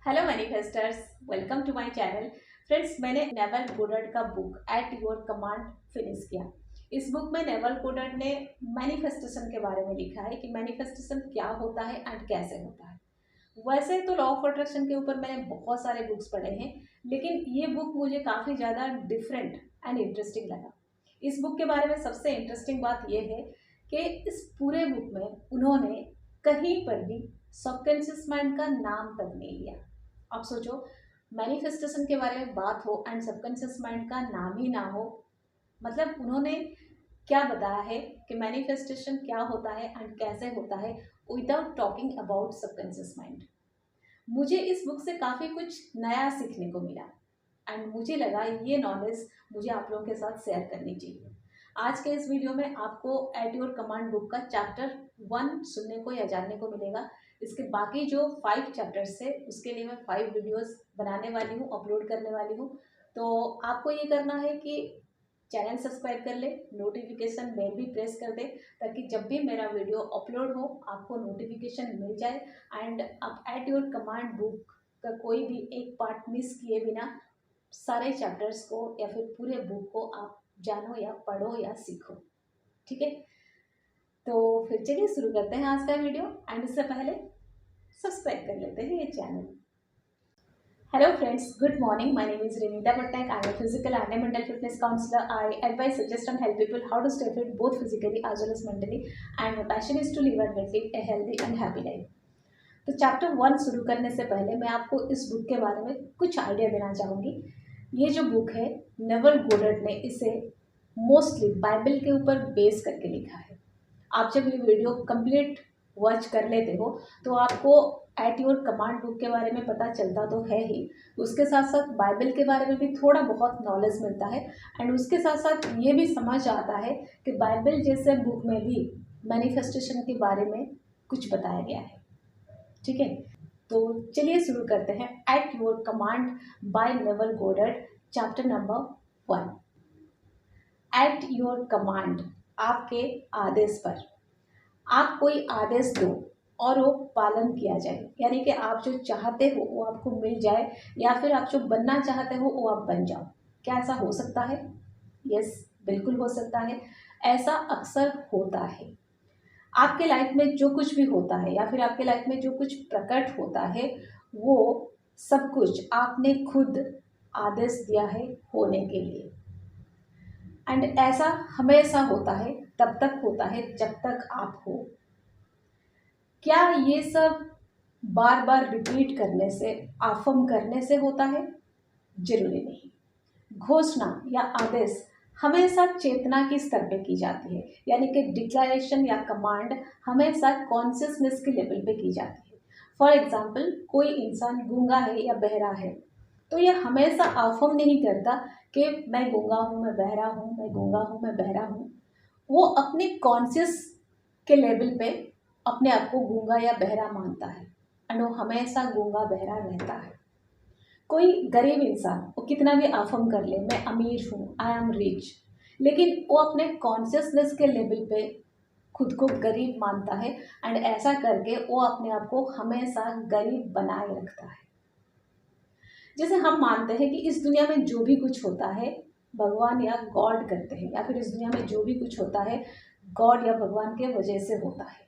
Hello manifesters, welcome to my channel. Friends, मैंने Neville Goddard का book at your command finish किया। इस book में नेवल गोडर्ड ने मैनिफेस्टेशन के बारे में लिखा है कि मैनिफेस्टेशन क्या होता है एंड कैसे होता है। वैसे तो लॉ ऑफ अट्रैक्शन के ऊपर मैंने बहुत सारे बुक्स पढ़े हैं, लेकिन ये बुक मुझे काफ़ी ज़्यादा डिफरेंट एंड इंटरेस्टिंग लगा। इस बुक के बारे में सबसे इंटरेस्टिंग बात यह है कि इस पूरे बुक में उन्होंने कहीं पर भी सबकॉन्शियस माइंड का नाम तक नहीं लिया। आप सोचो, मैनिफेस्टेशन के बारे में बात हो एंड सबकॉन्शियस माइंड का नाम ही ना हो, मतलब उन्होंने क्या बताया है कि मैनिफेस्टेशन क्या होता है एंड कैसे होता है without talking about subconscious mind. मुझे इस बुक से काफ़ी कुछ नया सीखने को मिला एंड मुझे लगा ये नॉलेज मुझे आप लोगों के साथ शेयर करनी चाहिए। आज के इस वीडियो में आपको एट योर कमांड बुक का चैप्टर 1 सुनने को या जानने को मिलेगा। इसके बाकी जो 5 चैप्टर्स है उसके लिए मैं 5 वीडियोस बनाने वाली हूँ, अपलोड करने वाली हूँ। तो आपको ये करना है कि चैनल सब्सक्राइब कर ले, नोटिफिकेशन बेल भी प्रेस कर दे, ताकि जब भी मेरा वीडियो अपलोड हो आपको नोटिफिकेशन मिल जाए एंड आप एट योर कमांड बुक का कोई भी एक पार्ट मिस किए बिना सारे चैप्टर्स को या फिर पूरे बुक को आप जानो या पढ़ो या सीखो। ठीक है, तो फिर चलिए शुरू करते हैं आज का वीडियो एंड इससे पहले सब्सक्राइब कर लेते हैं ये channel. Hello friends, good morning. My name is Renita Patnaik. I am a physical and a mental fitness counselor. I advise, suggest and help people how to stay fit both physically as well as mentally. And my passion is to live and live a healthy and happy life. तो chapter 1 शुरू करने से पहले मैं आपको इस book के बारे में कुछ आइडिया देना चाहूँगी। ये जो बुक है, नेवल गोडर्ड ने इसे मोस्टली बाइबल के ऊपर बेस करके लिखा है। आप जब ये वीडियो कंप्लीट वॉच कर लेते हो तो आपको एट योर कमांड बुक के बारे में पता चलता तो है ही, उसके साथ साथ बाइबल के बारे में भी थोड़ा बहुत नॉलेज मिलता है एंड उसके साथ साथ ये भी समझ आता है कि बाइबल जैसे बुक में भी मैनिफेस्टेशन के बारे में कुछ बताया गया है। ठीक है, तो चलिए शुरू करते हैं। At your command by Neville Goddard, chapter number 1। At your command, आपके आदेश पर। आप कोई आदेश दो और वो पालन किया जाए, यानी कि आप जो चाहते हो वो आपको मिल जाए, या फिर आप जो बनना चाहते हो वो आप बन जाओ। क्या ऐसा हो सकता है? यस, बिल्कुल हो सकता है। ऐसा अक्सर होता है। आपके लाइफ में जो कुछ भी होता है या फिर आपके लाइफ में जो कुछ प्रकट होता है वो सब कुछ आपने खुद आदेश दिया है होने के लिए। एंड ऐसा हमेशा होता है, तब तक होता है जब तक आप हो। क्या ये सब बार बार रिपीट करने से, आफर्म करने से होता है? जरूरी नहीं। घोषणा या आदेश हमेशा चेतना के स्तर पे की जाती है, यानी कि डिक्लेरेशन या कमांड हमेशा कॉन्शियसनेस के लेवल पे की जाती है। फॉर एग्जाम्पल, कोई इंसान गूंगा है या बहरा है तो यह हमेशा आफर्म नहीं करता कि मैं गूंगा हूँ, मैं बहरा हूँ, मैं गूंगा हूँ, मैं बहरा हूँ। वो अपने कॉन्शियस के लेवल पे अपने आप को गूंगा या बहरा मानता है एंड वो हमेशा गूंगा बहरा रहता है। कोई गरीब इंसान वो कितना भी आफर्म कर ले, मैं अमीर हूँ, आई एम रिच, लेकिन वो अपने कॉन्शियसनेस के लेवल पे खुद को गरीब मानता है एंड ऐसा करके वो अपने आप को हमेशा गरीब बनाए रखता है। जैसे हम मानते हैं कि इस दुनिया में जो भी कुछ होता है भगवान या गॉड करते हैं, या फिर इस दुनिया में जो भी कुछ होता है गॉड या भगवान के वजह से होता है।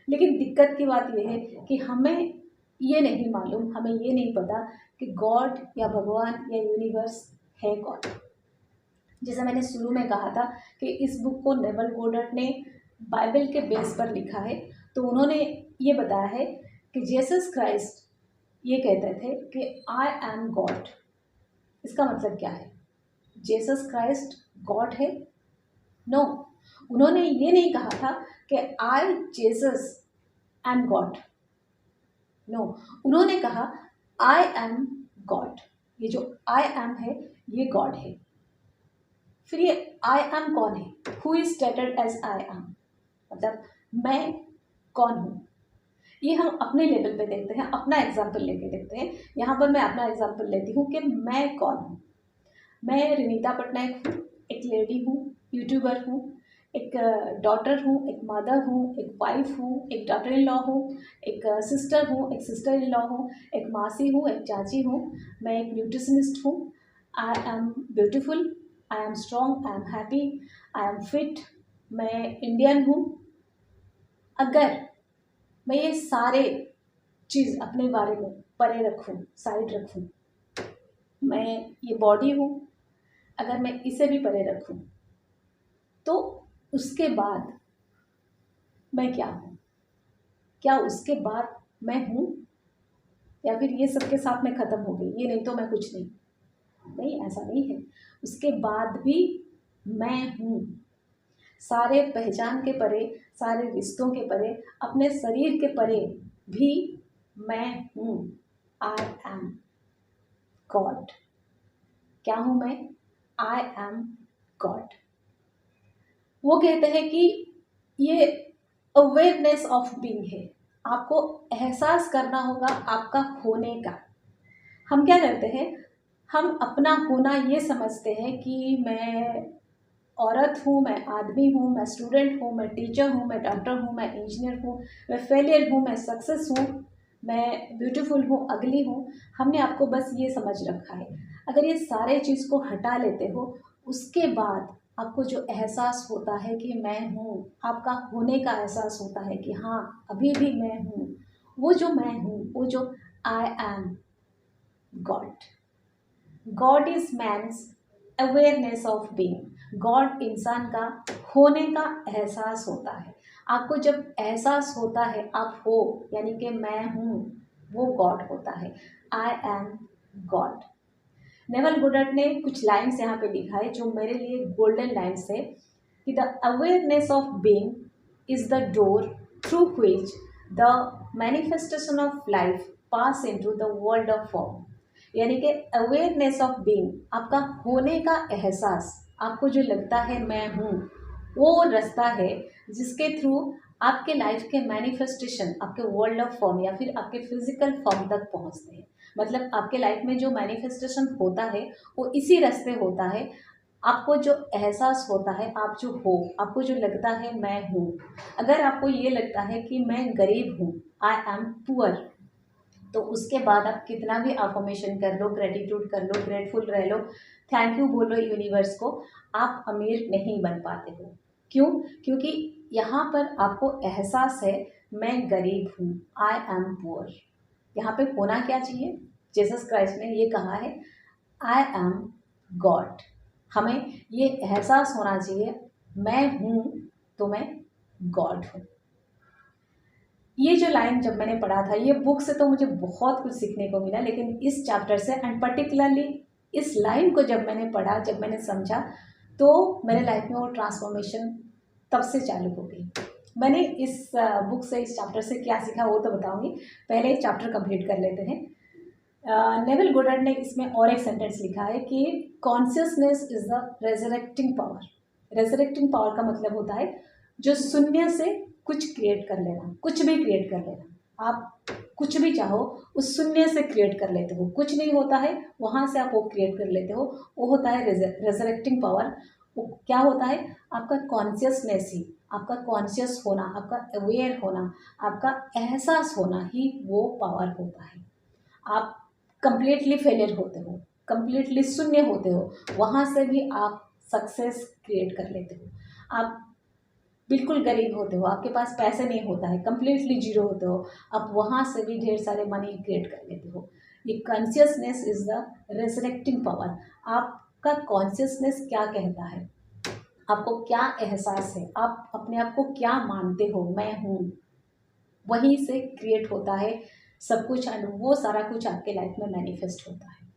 लेकिन दिक्कत की बात यह है कि हमें ये नहीं मालूम, हमें ये नहीं पता कि गॉड या भगवान या यूनिवर्स है कौन। जैसे मैंने शुरू में कहा था कि इस बुक को नेवल गोडर्ड ने बाइबल के बेस पर लिखा है, तो उन्होंने ये बताया है कि जीसस क्राइस्ट ये कहते थे कि आई एम गॉड। इसका मतलब क्या है? जीसस क्राइस्ट गॉड है? नो, उन्होंने ये नहीं कहा था कि आई जीसस एम गॉड। नो, उन्होंने कहा आई एम गॉड। ये जो आई एम है ये गॉड है। फिर ये आई एम कौन है? Who is stated as I am, मतलब मैं कौन हूँ। ये हम अपने लेवल पे देखते हैं, अपना एग्जाम्पल लेके देखते हैं। यहाँ पर मैं अपना एग्जाम्पल लेती हूँ कि मैं कौन हूँ। मैं रिनीता पटनायक हूँ, एक लेडी हूँ, यूट्यूबर हूँ, एक डॉटर हूँ, एक मदर हूँ, एक वाइफ हूँ, एक डॉटर इन लॉ हूँ, एक सिस्टर हूँ, एक सिस्टर इन लॉ हूँ, एक मासी हूँ, एक चाची हूँ, मैं एक न्यूट्रिशनिस्ट हूँ। I am beautiful, I am strong, I am happy, I am fit, मैं इंडियन हूँ। अगर मैं ये सारे चीज़ अपने बारे में परे रखूँ, साइड रखूँ, मैं ये बॉडी हूँ, अगर मैं इसे भी परे रखूँ, तो उसके बाद मैं क्या हूँ? क्या उसके बाद मैं हूँ, या फिर ये सबके साथ में ख़त्म हो गई, ये नहीं तो मैं कुछ नहीं? नहीं, ऐसा नहीं है। उसके बाद भी मैं हूँ। सारे पहचान के परे, सारे रिश्तों के परे, अपने शरीर के परे भी मैं हूँ। आई एम गॉड। क्या हूँ मैं? आई एम गॉड। वो कहते हैं कि ये अवेयरनेस ऑफ बीइंग है। आपको एहसास करना होगा आपका होने का। हम क्या करते हैं, हम अपना होना ये समझते हैं कि मैं औरत हूँ, मैं आदमी हूँ, मैं स्टूडेंट हूँ, मैं टीचर हूँ, मैं डॉक्टर हूँ, मैं इंजीनियर हूँ, मैं फेलियर हूँ, मैं सक्सेस हूँ, मैं ब्यूटीफुल हूँ, अगली हूँ। हमने आपको बस ये समझ रखा है। अगर ये सारे चीज़ को हटा लेते हो, उसके बाद आपको जो एहसास होता है कि मैं हूँ, आपका होने का एहसास होता है कि हाँ, अभी भी मैं हूँ। वो जो मैं हूँ, वो जो I am God. God is man's awareness of being. God इंसान का होने का एहसास होता है। आपको जब एहसास होता है आप हो, यानी कि मैं हूँ, वो गॉड होता है। आई एम गॉड। नेवल गुडर्ट ने कुछ लाइन्स यहाँ पे लिखा है जो मेरे लिए गोल्डन लाइन्स है कि the awareness of being is the door through which the manifestation of life pass into the world of form. यानी कि अवेयरनेस ऑफ बीइंग, आपका होने का एहसास, आपको जो लगता है मैं हूँ, वो रास्ता है जिसके थ्रू आपके लाइफ के मैनिफेस्टेशन आपके वर्ल्ड ऑफ फॉर्म या फिर आपके फिजिकल फॉर्म तक पहुँचते हैं। मतलब आपके लाइफ में जो मैनिफेस्टेशन होता है वो इसी रास्ते होता है। आपको जो एहसास होता है, आप जो हो, आपको जो लगता है मैं हूँ। अगर आपको ये लगता है कि मैं गरीब हूँ, आई एम पुअर, तो उसके बाद आप कितना भी अफर्मेशन कर लो, ग्रेटिट्यूड कर लो, ग्रेटफुल रह लो, थैंक यू बोलो यूनिवर्स को, आप अमीर नहीं बन पाते हो। क्यों? क्योंकि यहाँ पर आपको एहसास है मैं गरीब हूँ, आई एम पुअर। यहाँ पे होना क्या चाहिए? जीसस क्राइस्ट ने ये कहा है, आई एम गॉड। हमें ये एहसास होना चाहिए मैं हूँ तो मैं गॉड हूँ। ये जो लाइन जब मैंने पढ़ा था, ये बुक से तो मुझे बहुत कुछ सीखने को मिला, लेकिन इस चैप्टर से एंड पर्टिकुलरली इस लाइन को जब मैंने पढ़ा, जब मैंने समझा, तो मेरे लाइफ में वो ट्रांसफॉर्मेशन तब से चालू हो गई। मैंने इस बुक से, इस चैप्टर से क्या सीखा वो तो बताऊंगी, पहले एक चैप्टर कंप्लीट कर लेते हैं। नेविल गुडर्ट ने इसमें और एक सेंटेंस लिखा है कि consciousness is the resurrecting power. Resurrecting power का मतलब होता है जो शून्य से कुछ क्रिएट कर लेना, कुछ भी क्रिएट कर लेना। आप कुछ भी चाहो उस शून्य से क्रिएट कर लेते हो, कुछ नहीं होता है वहाँ से आप वो क्रिएट कर लेते हो, वो होता है रेजरेक्टिंग पावर। वो क्या होता है? आपका कॉन्शियसनेस ही, आपका कॉन्शियस होना, आपका अवेयर होना, आपका एहसास होना ही वो पावर होता है। आप कंप्लीटली फेलियर होते हो, कंप्लीटली शून्य होते हो, वहाँ से भी आप सक्सेस क्रिएट कर लेते हो। आप बिल्कुल गरीब होते हो, आपके पास पैसे नहीं होता है, कंप्लीटली जीरो होते हो, आप वहाँ से भी ढेर सारे मनी क्रिएट कर लेते हो। ये consciousness is the resurrecting power. आपका कॉन्शियसनेस क्या कहता है, आपको क्या एहसास है, आप अपने आप को क्या मानते हो, मैं हूँ, वहीं से क्रिएट होता है सब कुछ, एंड वो सारा कुछ आपके लाइफ में मैनिफेस्ट होता है।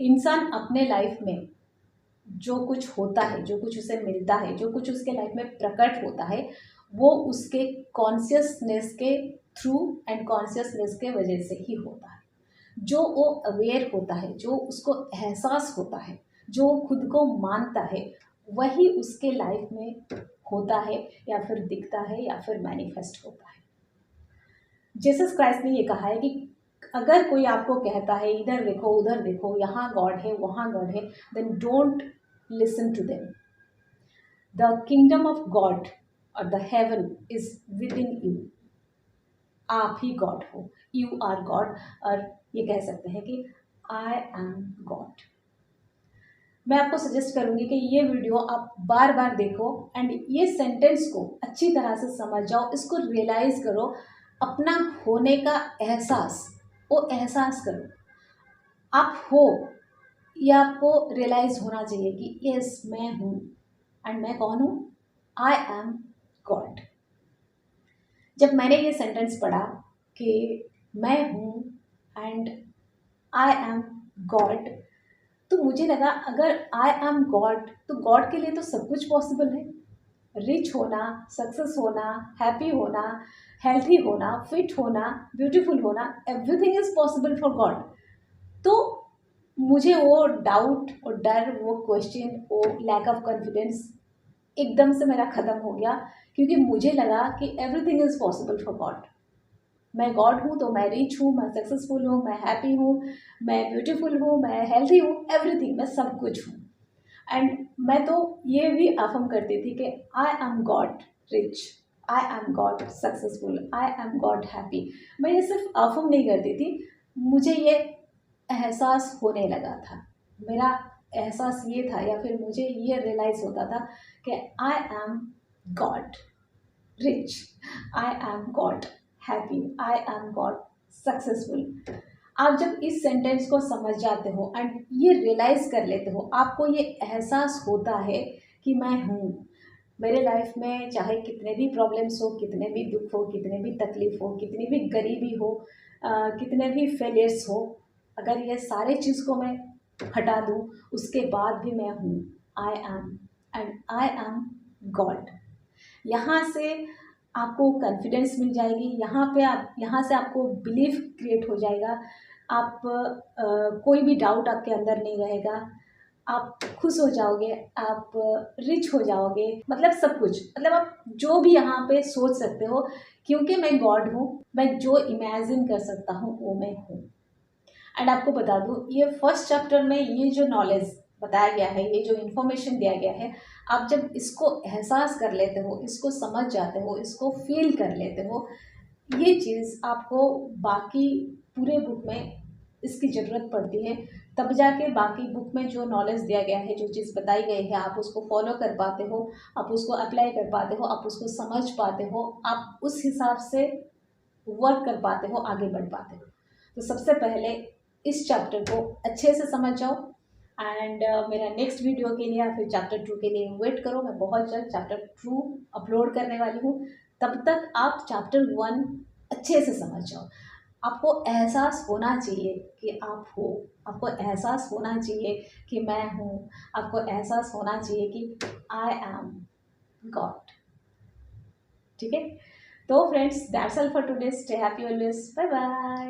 इंसान अपने लाइफ में जो कुछ होता है, जो कुछ उसे मिलता है, जो कुछ उसके लाइफ में प्रकट होता है, वो उसके कॉन्शियसनेस के थ्रू एंड कॉन्शियसनेस के वजह से ही होता है। जो वो अवेयर होता है, जो उसको एहसास होता है, जो खुद को मानता है, वही उसके लाइफ में होता है या फिर दिखता है या फिर मैनिफेस्ट होता है। जीसस क्राइस्ट ने ये कहा है कि अगर कोई आपको कहता है इधर देखो, उधर देखो, यहाँ गॉड है, वहाँ गॉड है, then don't listen to them. The kingdom of God और the heaven is within you. आप ही गॉड हो, यू आर गॉड। और ये कह सकते हैं कि आई एम गॉड। मैं आपको सजेस्ट करूंगी कि ये वीडियो आप बार बार देखो एंड ये सेंटेंस को अच्छी तरह से समझ जाओ, इसको रियलाइज करो, अपना होने का एहसास, वो एहसास करो। आप हो, ये आपको रियलाइज होना चाहिए कि यस मैं हूँ। एंड मैं कौन हूँ? आई एम गॉड। जब मैंने ये सेंटेंस पढ़ा कि मैं हूँ एंड आई एम गॉड, तो मुझे लगा अगर आई एम गॉड तो गॉड के लिए तो सब कुछ पॉसिबल है। रिच होना, सक्सेस होना, हैप्पी होना, हेल्थी होना, फिट होना, ब्यूटीफुल होना, everything is possible for God. तो मुझे वो डाउट और डर, वो क्वेश्चन, वो लैक ऑफ कॉन्फिडेंस एकदम से मेरा ख़त्म हो गया, क्योंकि मुझे लगा कि everything is possible for God. मैं गॉड हूँ तो मैं रिच हूँ, मैं सक्सेसफुल हूँ, मैं हैप्पी हूँ, मैं ब्यूटीफुल हूँ, मैं हेल्थी हूँ, एवरीथिंग, मैं सब कुछ हूँ। एंड मैं तो ये भी अफर्म करती थी कि आई am God rich, I am God successful, I am God happy. मैं ये सिर्फ अफर्म नहीं करती थी, मुझे ये एहसास होने लगा था। मेरा एहसास ये था, या फिर मुझे ये रियलाइज़ होता था कि आई am God rich, I am God happy, I am God successful. आप जब इस सेंटेंस को समझ जाते हो एंड ये रियलाइज़ कर लेते हो, आपको ये एहसास होता है कि मैं हूँ। मेरे लाइफ में चाहे कितने भी प्रॉब्लम्स हो, कितने भी दुख हो, कितने भी तकलीफ हो, कितनी भी गरीबी हो, कितने भी फेलियर्स हो, अगर ये सारे चीज़ को मैं हटा दूँ, उसके बाद भी मैं हूँ। I am and I am God. यहाँ से आपको कॉन्फिडेंस मिल जाएगी, यहाँ से आपको बिलीफ क्रिएट हो जाएगा। आप कोई भी डाउट आपके अंदर नहीं रहेगा, आप खुश हो जाओगे, आप रिच हो जाओगे, मतलब सब कुछ, मतलब आप जो भी यहाँ पे सोच सकते हो, क्योंकि मैं गॉड हूँ, मैं जो इमेजिन कर सकता हूँ वो मैं हूँ। एंड आपको बता दूँ, ये फर्स्ट चैप्टर में ये जो नॉलेज बताया गया है, ये जो इन्फॉर्मेशन दिया गया है, आप जब इसको एहसास कर लेते हो, इसको समझ जाते हो, इसको फील कर लेते हो, ये चीज़ आपको बाकी पूरे बुक में इसकी ज़रूरत पड़ती है। तब जाके बाकी बुक में जो नॉलेज दिया गया है, जो चीज़ बताई गई है, आप उसको फॉलो कर पाते हो, आप उसको अप्लाई कर पाते हो, आप उसको समझ पाते हो, आप उस हिसाब से वर्क कर पाते हो, आगे बढ़ पाते हो। तो सबसे पहले इस चैप्टर को अच्छे से समझ जाओ एंड मेरा नेक्स्ट वीडियो के लिए या फिर चैप्टर 2 के लिए वेट करो। मैं बहुत जल्द चैप्टर 2 अपलोड करने वाली हूँ। तब तक आप चैप्टर 1 अच्छे से समझ जाओ। आपको एहसास होना चाहिए कि आप हो, आपको एहसास होना चाहिए कि मैं हूँ, आपको एहसास होना चाहिए कि आई एम गॉड। ठीक है? तो friends, that's all for today. Stay happy always. Bye bye.